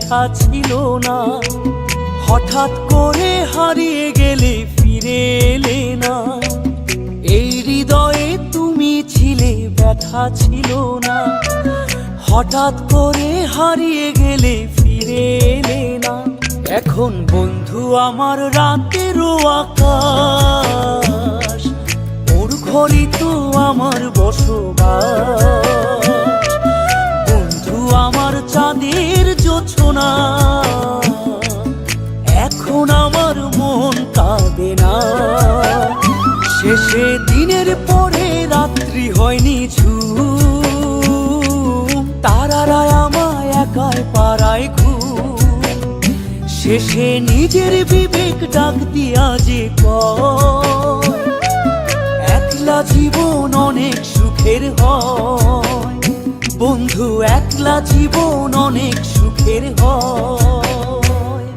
ব্যথা ছিল না। হঠাৎ করে হারিয়ে গেলে ফিরে এলে না। এই হৃদয়ে তুমি ছিলে, ব্যথা ছিল না। হঠাৎ করে হারিয়ে গেলে ফিরে এলে না। এখন বন্ধু আমার রাতেরও আকাশ, ওর ঘরই তো আমার বসবাস। বন্ধু আমার চাঁদের জোছনা, এখন আমার মন কাঁদে না। শেষে দিনের পরে রাত্রি হয়নি ঝুম, তারারা আমায় একাই পাড়ায় ঘুম। শেষে নিজের বিবেক ডাক দিয়া যে কয়, একলা জীবন অনেক সুখের হয়। বন্ধু একলা জীবন অনেক সুখের হয়।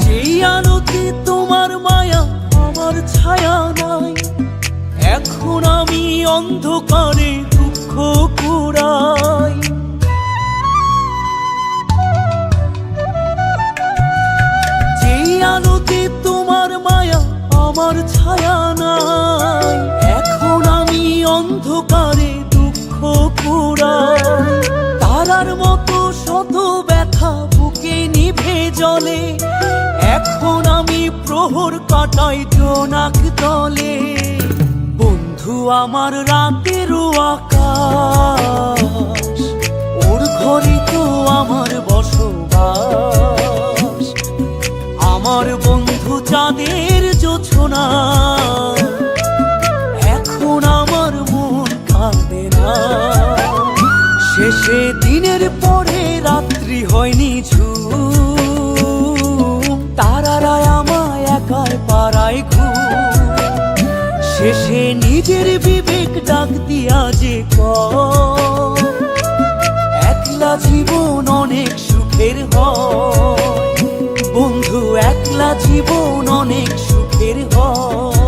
যেই আলোতে তোমার মায়া আমার ছায়া নাই, এখন আমি অন্ধকারে দুঃখ কুড়াই। যেই আলোতে তোমার মায়া আমার ছায়া নাই, এখন আমি অন্ধকারে দুঃখ কুড়াই। তারার মতো শত ব্যথা বুকে নিভে জ্বলে, এখন আমি প্রহর কাটাই জোনাক তলে। বন্ধু আমার রাতেরও আকাশ, ওর ঘরে তো আমার বসবাস। আমার বন্ধু চাঁদের জোছনা, এখন আমার মন কাঁদে না। শেষে দিনের পরে রাত্রি হয়নি ঝুম, তারারা আমায় একাই পাড়ায় ঘুম। শেষে নিজের বিবেক ডাক দিয়া যে কয়, একলা জীবন অনেক সুখের হয়। বন্ধু একলা জীবন অনেক সুখের হয়।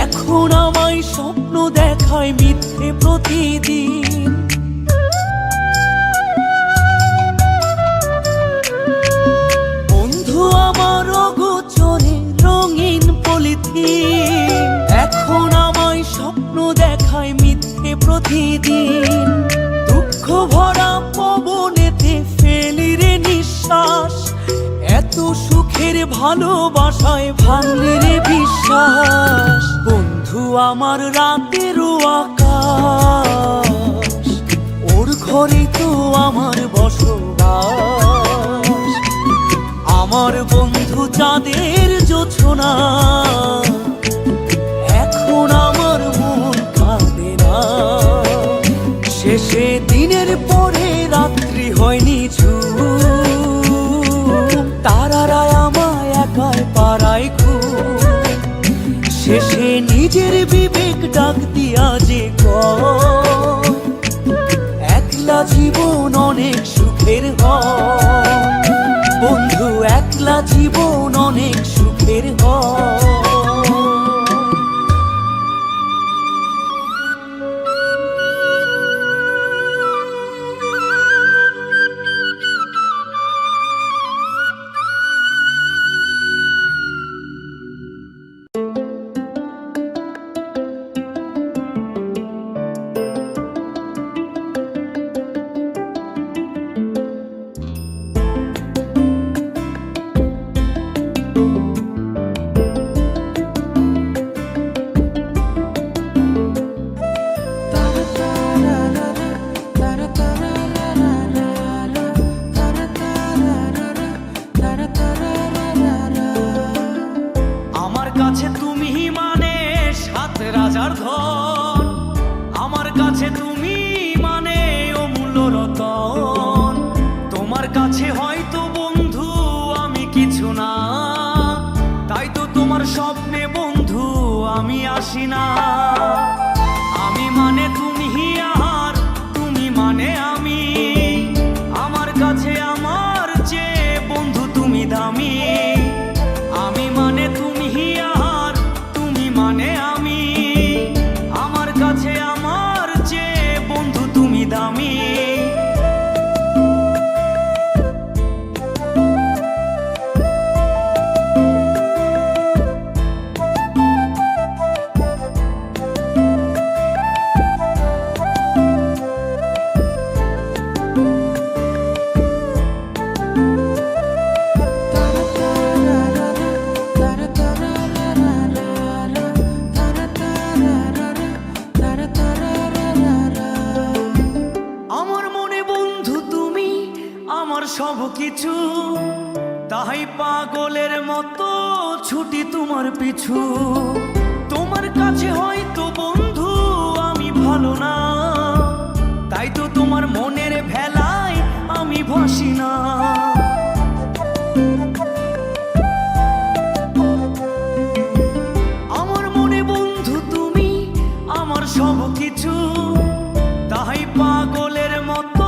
এখন আমায় স্বপ্ন দেখায় মিথ্যে প্রতিদিন। বন্ধু আমার অগোচরে রঙিন পলিথিন, এখন আমায় স্বপ্ন দেখায় মিথ্যে প্রতিদিন। দুঃখ ভরা পবনেতে ফেলি রে নিঃশ্বাস, এত সুখের ভালোবাসায় ভাঙলি রে বিশ্বাস। বন্ধু আমার রাতেরও আকাশ, ওর ঘরে তো আমার বসবাস। আমার বন্ধু চাঁদের জোছনা, এখন আমার মন কাঁদে না। শেষে দিনের পরে রাত্রি হয়নি ঝুম, তারারা আমায় একাই পাড়ায় ঘুম। শেষে নিজের বিবেক ডাক দিয়া যে কয়, একলা জীবন অনেক সুখের হয়। বন্ধু একলা জীবন অনেক সুখের হয়। আমি আসি না। আমি মানে তুমি আর তুমি মানে আমি, আমার কাছে আমার চেয়ে বন্ধু তুমি দামি। আমি মানে তুমি আর তুমি মানে আমি, আমার কাছে আমার চেয়ে বন্ধু তুমি দামি। আমার সব কিছু, তাই পাগলের মতো ছুটি তোমার পিছু। তোমার কাছে হয়তো বন্ধু আমি ভালো না, তাই তো তোমার মনের ভেলায় আমি ভাসি না। আমার মনে বন্ধু তুমি আমার সব কিছু, তাই পাগলের মতো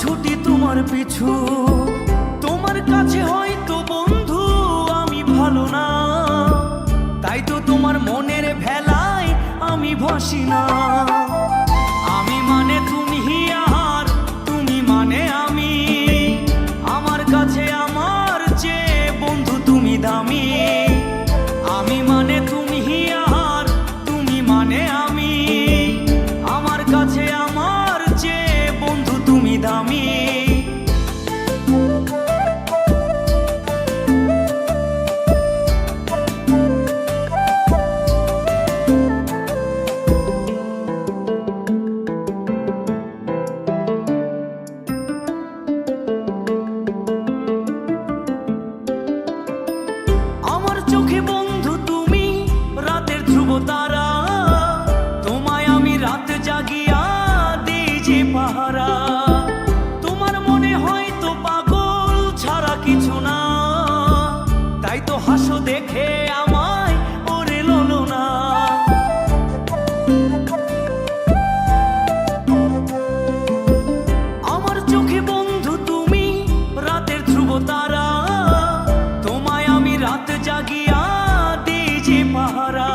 ছুটি তোমার পিছু। তোমার কাছে হয়তো বন্ধু আমি ভালো না, তাই তো তোমার মনের ভেলায় আমি ভাসি না। আমি মানে তুমি আর তুমি মানে আমি, আমার কাছে আমার চেয়ে বন্ধু তুমি দামি। আমি মানে তুমি আর তুমি মানে আমি, আমার কাছে আমার চেয়ে বন্ধু তুমি দামি। আমার চোখে বন্ধু তুমি রাতের ধ্রুব তারা, তোমায় আমি রাত জাগিয়া দিই যে পাহারা। তোমার মনে হয়তো পাগল ছাড়া কিছু না, তাই তো হাসো দেখে আমায় ওরে ললো না। আমার চোখে বন্ধু তুমি রাতের ধ্রুব তারা, তোমায় আমি রাত জাগিয়া দিই যে পাহারা।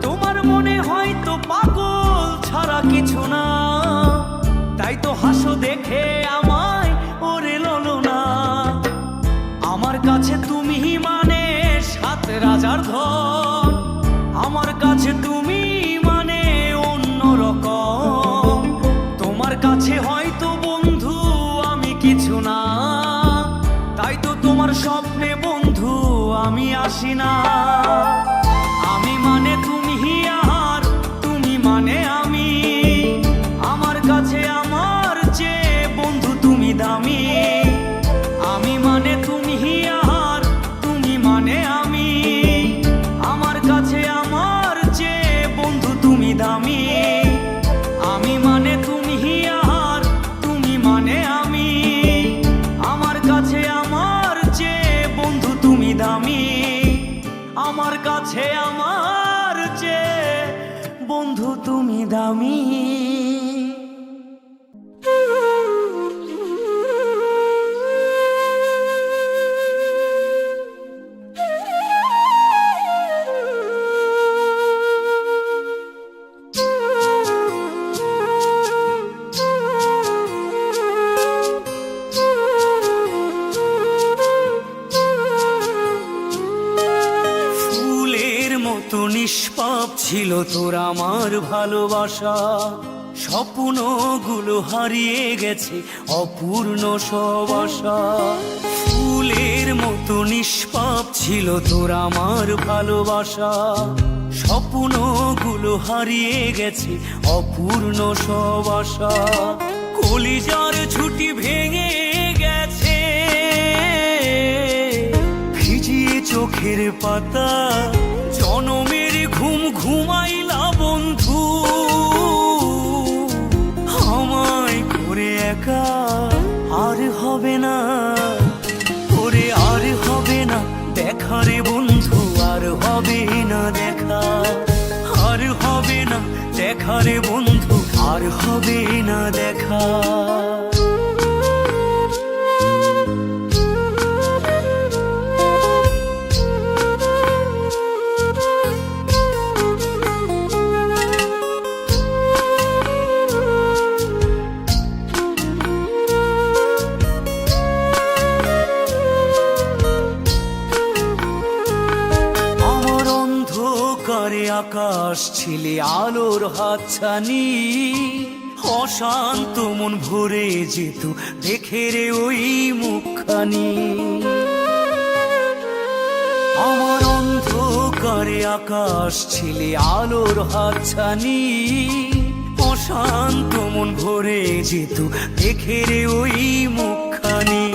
তোমার মনে হয়তো পাগল ছাড়া কিছু না, তাই তো হাসো দেখে আমায় ওরে ললো না। আমার কাছে তুমি মানে সাত রাজার ধন, আমার কাছে তুমি মানে অন্য রকম। তোমার কাছে হয়তো বন্ধু আমি কিছু না, তাই তো তোমার স্বপ্নে বন্ধু আমি আসি না। আমি মানে তুমি আর তুমি মানে আমি, আমার কাছে আমার চেয়ে বন্ধু তুমি দামি। আমি মানে তুমি আর তুমি মানে আমি, আমার কাছে আমার চেয়ে বন্ধু তুমি দামি। আমি মানে তুমি আর তুমি মানে আমি, আমার কাছে আমার চেয়ে বন্ধু তুমি দামি। আমার কাছে আমার চেয়ে বন্ধু তুমি দামি। মতো নিষ্পাপ ছিল তোর আমার ভালোবাসা, স্বপ্নগুলো হারিয়ে গেছে অপূর্ণ সব আশা। ফুলের মতো নিষ্পাপ ছিল তোর আমার ভালোবাসা, স্বপ্নগুলো হারিয়ে গেছে অপূর্ণ সব আশা। কলিজার ছুটি ভেঙে গেছে, ভিজিয়ে চোখের পাতা, জনমের ঘুম ঘুমাইলা বন্ধু। আমায় করে একা আর হবে না, করে আর হবে না দেখা রে বন্ধু, আর হবে না দেখা, আর হবে না দেখা রে বন্ধু, আর হবে না দেখা। আকাশ ছিলে আলোর হাতছানি, অশান্ত মন ভরে যেত দেখে রে ওই মুখখানি। আমার অন্ধকারে আকাশ ছিলে আলোর হাতছানি, অশান্ত মন ভরে যেত দেখে রে ওই মুখখানি।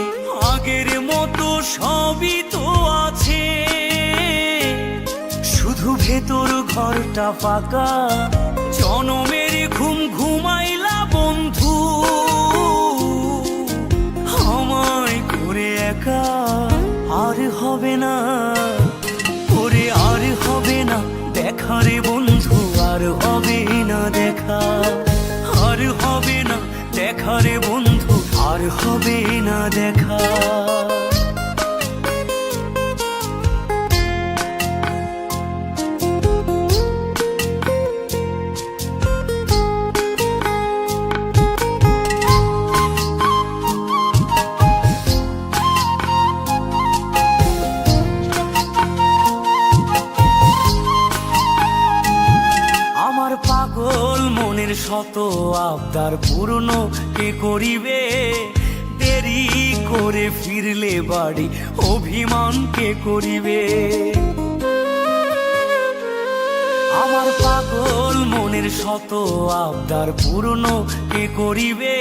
আগের মতো সবই তো আছে, শুধু ভেতর ঘরটা ফাঁকা। জনমের ঘুম ঘুমাইলা বন্ধু, আমায় করে একা। আর হবে না ওরে, আর হবে না দেখা রে বন্ধু, আর হবে না দেখা, আর হবে না দেখা রে বন্ধু, আর হবে না দেখা। পাগল মনের শত আবদার পূর্ণ কে করিবে, দেরি করে ফিরলে বাড়ি অভিমান কে করিবে। আমার পাগল মনের শত আবদার পূর্ণ কে করিবে,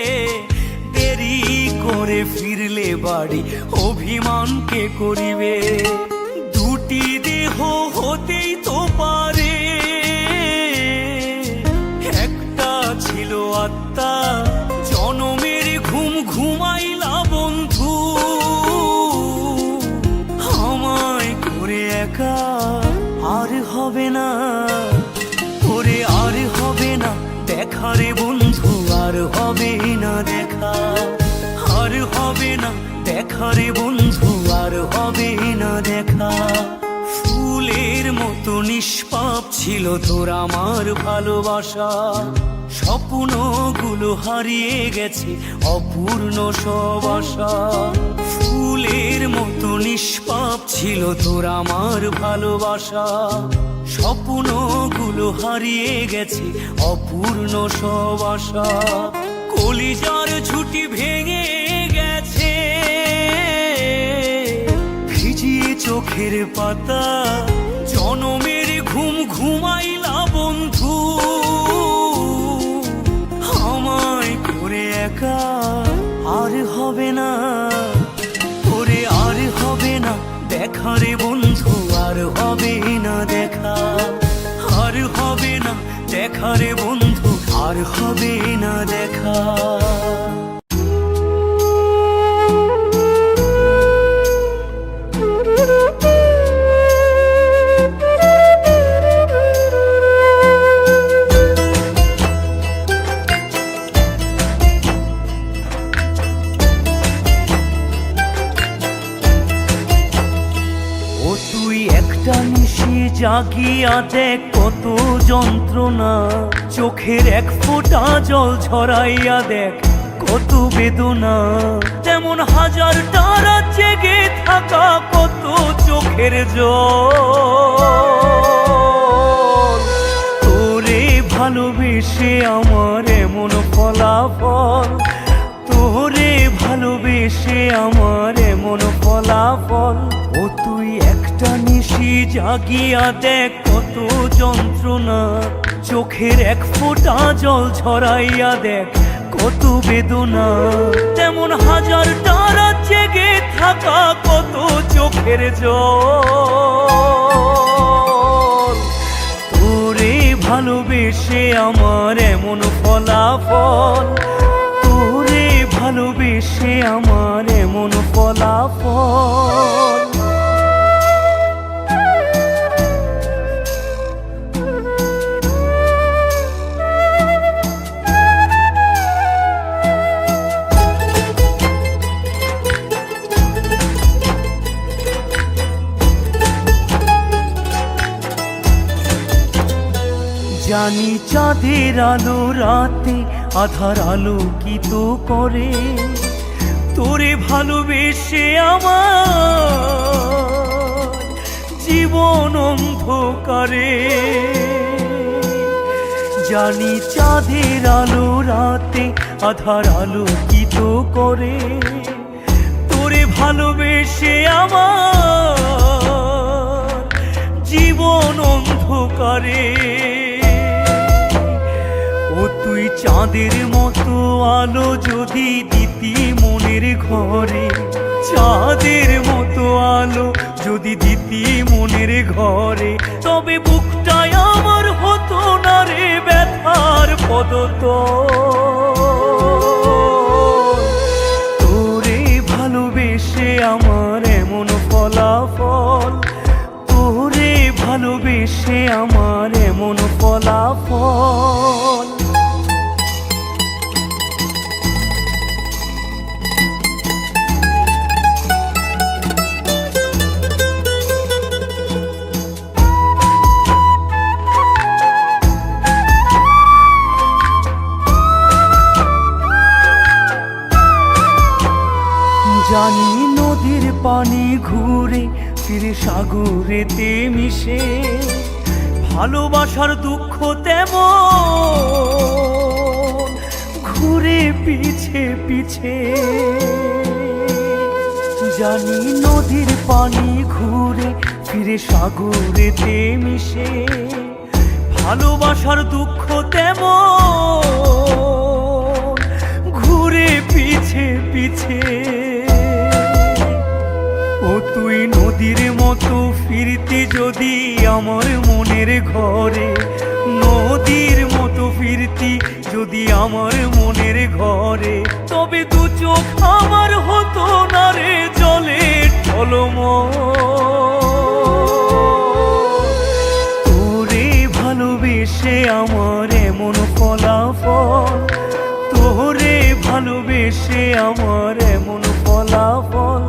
দেরি করে ফিরলে বাড়ি অভিমান কে করিবে। দুটি দেহ হতেই তো পারে, ছিল আত্মা। জনমের ঘুম ঘুমাইলা বন্ধু, আমায় করে একা। আর হবে না ওরে, আর হবে না দেখা রে বন্ধু, আর হবে না দেখা, আর হবে না দেখা রে বন্ধু, আর হবে না দেখা। ফুলের মতো নিষ্পাপ ছিল তোর আমার ভালোবাসা, স্বপ্নগুলো হারিয়ে গেছে অপূর্ণ সব আশা। ফুলের মতো নিষ্পাপ ছিল তোর আমার ভালোবাসা, স্বপ্নগুলো হারিয়ে গেছে অপূর্ণ সব আশা। কলিজার ঝুঁটি ভেঙে গেছে ভিজিয়ে চোখের পাতা। জনমের ঘুম ঘুমাইলা বন্ধু, আমায় করে একা। আর হবে না ওরে, আর হবে না দেখা রে বন্ধু, আর হবে না দেখা, আর হবে না দেখা রে বন্ধু, আর হবে না দেখা। জাগিয়া দেখ কত যন্ত্রণা, চোখের এক ফোঁটা জল ঝরাইয়া দেখ কত বেদনা। তেমন হাজারটা রাত জেগে থাকা কত চোখের জল। তোরে ভালোবেসে আমার এমন ফলাফল, তোরে ভালোবেসে আমার এমন ফলাফল। ও তুই একটা নিশি জাগিয়া দেখ কত যন্ত্রণা, চোখের এক ফোঁটা জল ঝরাইয়া দেখ কত বেদনা। তেমন হাজারটা রাত জেগে থাকা কত চোখের জল। তোরে ভালোবেসে আমার এমন ফলাফল, তোরে ভালোবেসে আমার এমন ফলাফল। জানি চাঁদের আলো রাতে আধার আলোকিত করে, তোরে ভালোবেসে আমার জীবন অন্ধকারে। জানি চাঁদের আলো রাতে আধার আলোকিত করে, তোরে ভালোবেসে আমার জীবন অন্ধকারে। ও তুই চাঁদের মতো আলো যদি দিতি মনের ঘরে, চাঁদের মতো আলো যদি দিতি মনের ঘরে, তবে বুকটাই আমার হতো না রে ব্যথার পদতল। তোরে ভালোবেসে আমার এমন ফলাফল, তোরে ভালোবেসে আমার এমন ফলাফল। জানি নদীর পানি ঘুরে ফিরে সাগরেতে মিশে, ভালোবাসার দুঃখ তেমন ঘুরে পিছে পিছে। জানি নদীর পানি ঘুরে ফিরে সাগরেতে মিশে, ভালোবাসার দুঃখ তেমন ঘুরে পিছে পিছে। ও তুই নদীর মতো ফিরতি যদি আমার মনের ঘরে, নদীর মতো ফিরতি যদি আমার মনের ঘরে, তবে দু চোখ আমার হতো না রে জলে টলমল। তোরে ভালোবেসে আমার এমন ফলাফল, তোরে ভালোবেসে আমার এমন ফলাফল।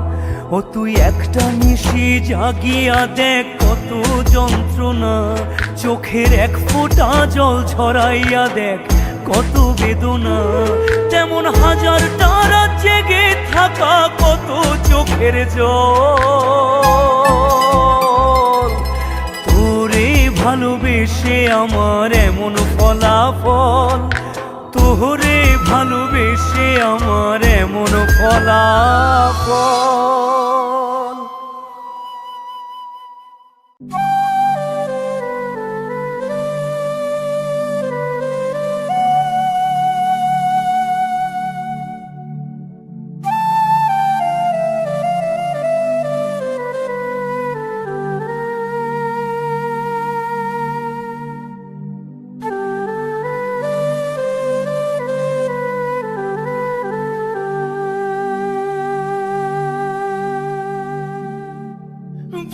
ও তুই একটা নিশি জাগিয়া দেখ কত যন্ত্রণা, চোখের এক ফোঁটা জল ঝরাইয়া দেখ কত বেদনা, তেমন হাজারটা রাত জেগে থাকা কত চোখের জল। তোরে ভালোবেসে আমার এমন ফলাফল, তোরে ভালোবেসে আমার এমন ফলাফল।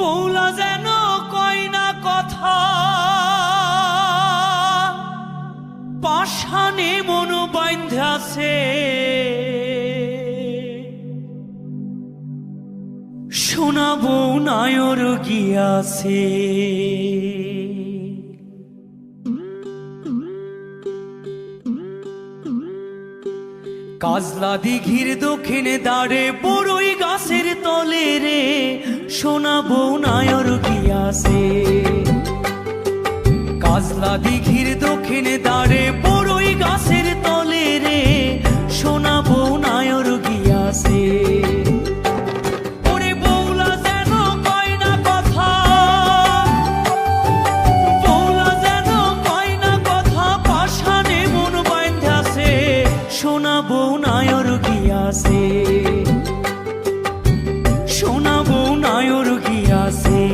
বউলা যেন কয় না কথা, পাষাণে মন বাইন্ধাছে, সোনা বউ নায়র গিয়াছে। কাজলা দিঘির দক্ষিণে দাঁড়ে বড়ই গাছের তলে রে, সোনা বউ নায়র গিয়াছে। কাজলা দিঘির দক্ষিণে দাঁড়ে বড়ই গাছের তলে রে, সোনা বউ নায়র গিয়াছে। ওরে বউলা যেন কয় না কথা, বউলা যেন কয় না কথা, পাষাণে মন বাইন্ধাছে, সোনা বউ নায়র গিয়াছে, সোনা বউ নায়র গিয়াছে।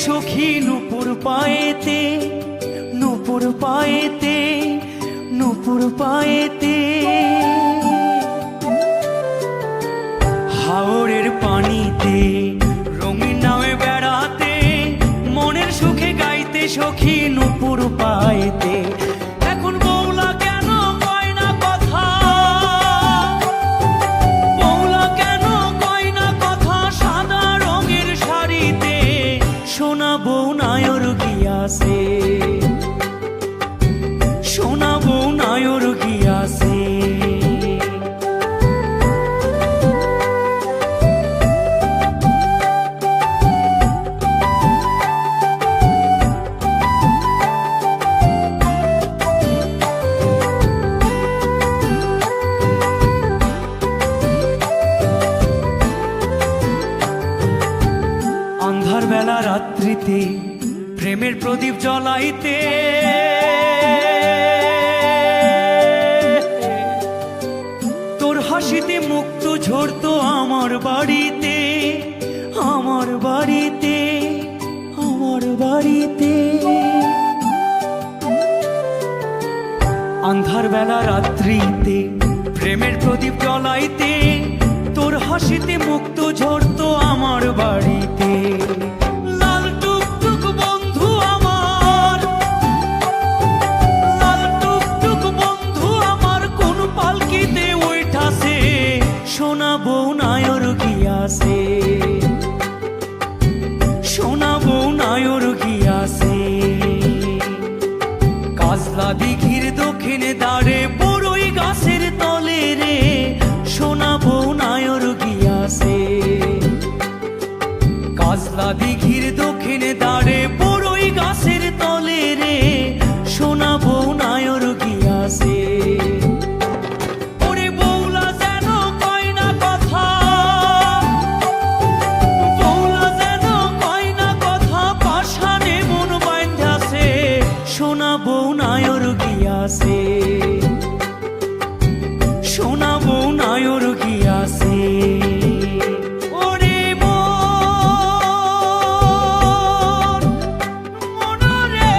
সখী নূপুর পায়েতে, নূপুর পায়েতে, নূপুর পায়েতে। হাওরের পানিতে রঙিন নামে বেড়াতে, মনের সুখে গাইতে সখী নূপুর পায়েতে। এখন বৌলা কেন কয় না কথা, বৌলা কেন কয় না কথা, সাদা রঙের শাড়িতে সোনা বউ নায়র গিয়াছে, সোনা বউ নায়র গিয়াছে। আন্ধার বেলা রাত্রিতে প্রেমের প্রদীপ জ্বলাইতে, তোর হাসিতে মুক্ত ঝরতো আমার বাড়িতে, আমার বাড়িতে, আমার বাড়িতে। আন্ধার বেলা রাত্রিতে প্রেমের প্রদীপ জ্বলাইতে, তোর হাসিতে মুক্ত ঝরতো আমার বাড়িতে। লাল টুকটুক বন্ধু আমার, লাল টুকটুক বন্ধু আমার, কোন পালকিতে ওইঠাছে সোনা বউ নায়র গিয়াছে, সোনা বউ নায়র গিয়াছে। কাজলা দিঘির দক্ষিণে দাঁড়ে বড়ই গাছের তলে রে সোনা বউ নায়র গিয়াছে। কাজলা দিঘির দক্ষিণে দাঁড়ে বড়ই গাছের তলে রে সোনা বউ নায়র গিয়াছে। ওরে বৌলা যেন কয় না কথা, বৌলা যেন কয় না কথা, পাষাণে মন বাঁধাছে সোনা বউ নায়র গিয়াছে, সোনা বউ নায়র গিয়াছে। ওরে মন, মনরে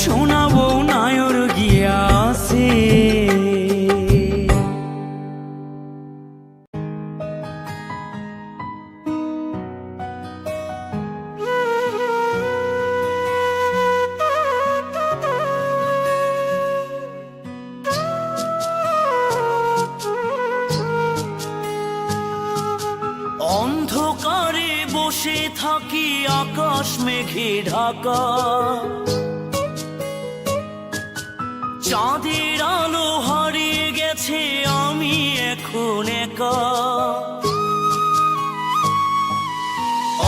সোনা বউ নায়র গিয়াছে। অন্ধকারে বসে থাকি আকাশ মেঘে ঢাকা, চাঁদের আলো হারিয়ে গেছে আমি এখন একা।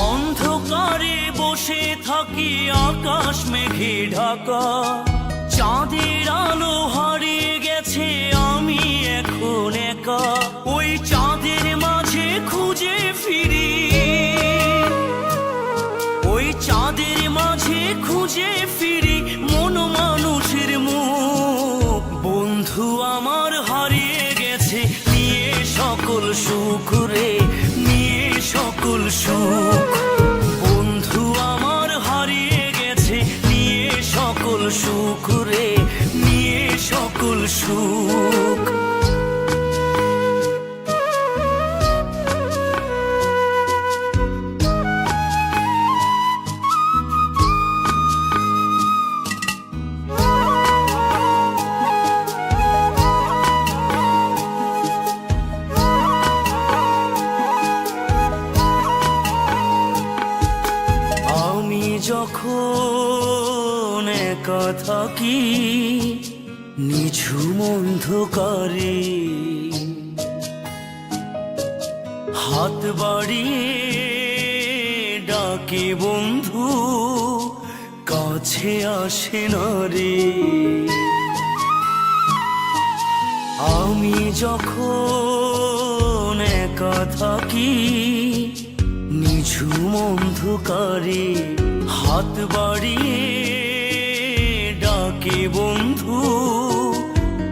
অন্ধকারে বসে থাকি আকাশ মেঘে ঢাকা, চাঁদের আলো হারিয়ে গেছে আমি এখন একা। ওই চাঁদের মাঝে খুঁজে ফিরি, ওই চাঁদের মাঝে খুঁজে ফিরি মন মানুষের মুখ। বন্ধু আমার হারিয়ে গেছে নিয়ে সকল সুখ রে, নিয়ে সকল সুখ। বন্ধু আমার হারিয়ে গেছে নিয়ে সকল সুখ রে, নিয়ে সকল সুখ। যখন একা থাকি নিঝুম অন্ধকারে, হাত বাড়িয়ে ডাকে বন্ধু কাছে আসে না রে। আমি যখন একা থাকি নিঝুম অন্ধকারে, হাত বাড়িয়ে ডাকে বন্ধু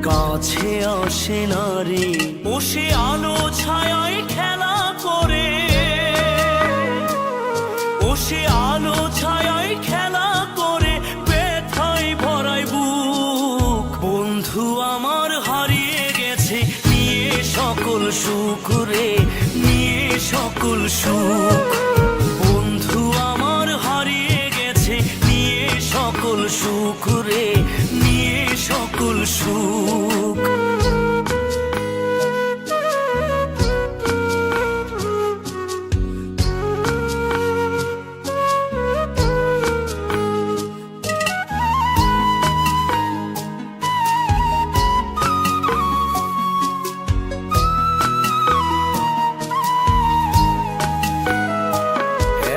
কাছে আসে না রে। বসে আলো ছায়ায় খেলা করে, ও সে আলো ছায়ায় খেলা করে, ব্যথায় ভরায় বুক। বন্ধু আমার হারিয়ে গেছে নিয়ে সকল সুখ রে, নিয়ে সকল সুখ। বন্ধু আমার হারিয়ে গেছে নিয়ে সকল সুখ রে, নিয়ে সকল সুখ।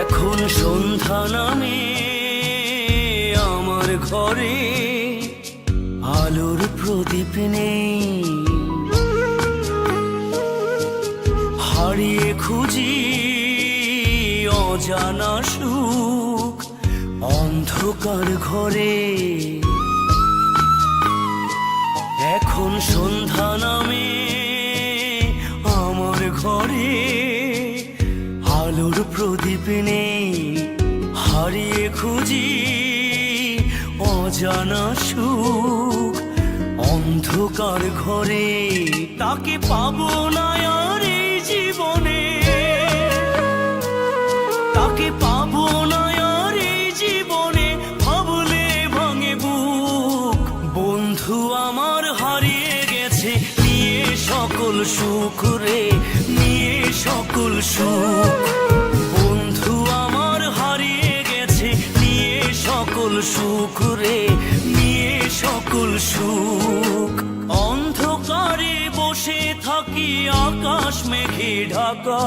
এখন সন্ধ্যা নামে আমার ঘরে, আলোর প্রদীপ নেই। হারিয়ে খুঁজি অজানা সুখ অন্ধকার ঘরে। এখন সন্ধ্যা নামে আমার ঘরে, আলোর প্রদীপ নেই। হারিয়ে খুঁজি অজানা সুখ অন্ধকার ঘরে। তাকে পাবো না আর এই জীবনে, তাকে পাবো না আর এই জীবনে, ভাবলে ভাঙে বুক। বন্ধু আমার হারিয়ে গেছে নিয়ে সকল সুখ রে, নিয়ে সকল সুখ। বন্ধু আমার হারিয়ে গেছে নিয়ে সকল সুখ রে, নিয়ে সকল সুখ। অন্ধকারে বসে থাকি আকাশ মেঘে ঢাকা,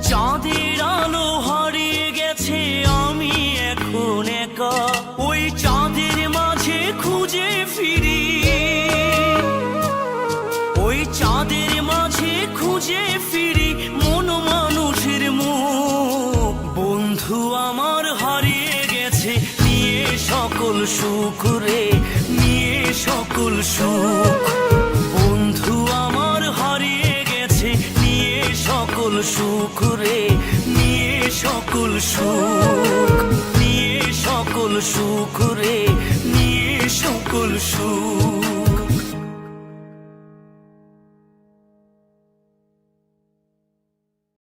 চাঁদের আলো হারিয়ে গেছে আমি এখন একা। ওই চাঁদের মাঝে খুঁজে ফিরি, ওই চাঁদের মাঝে খুঁজে ফিরি মন মানুষের মুখ। বন্ধু আমার হারিয়ে গেছে নিয়ে সকল সুখ রে, নিয়ে সকল সুখ। বন্ধু আমার হারিয়ে গেছে নিয়ে সকল সুখ রে, নিয়ে সকল সুখ। নিয়ে সকল সুখ রে, নিয়ে সকল সুখ।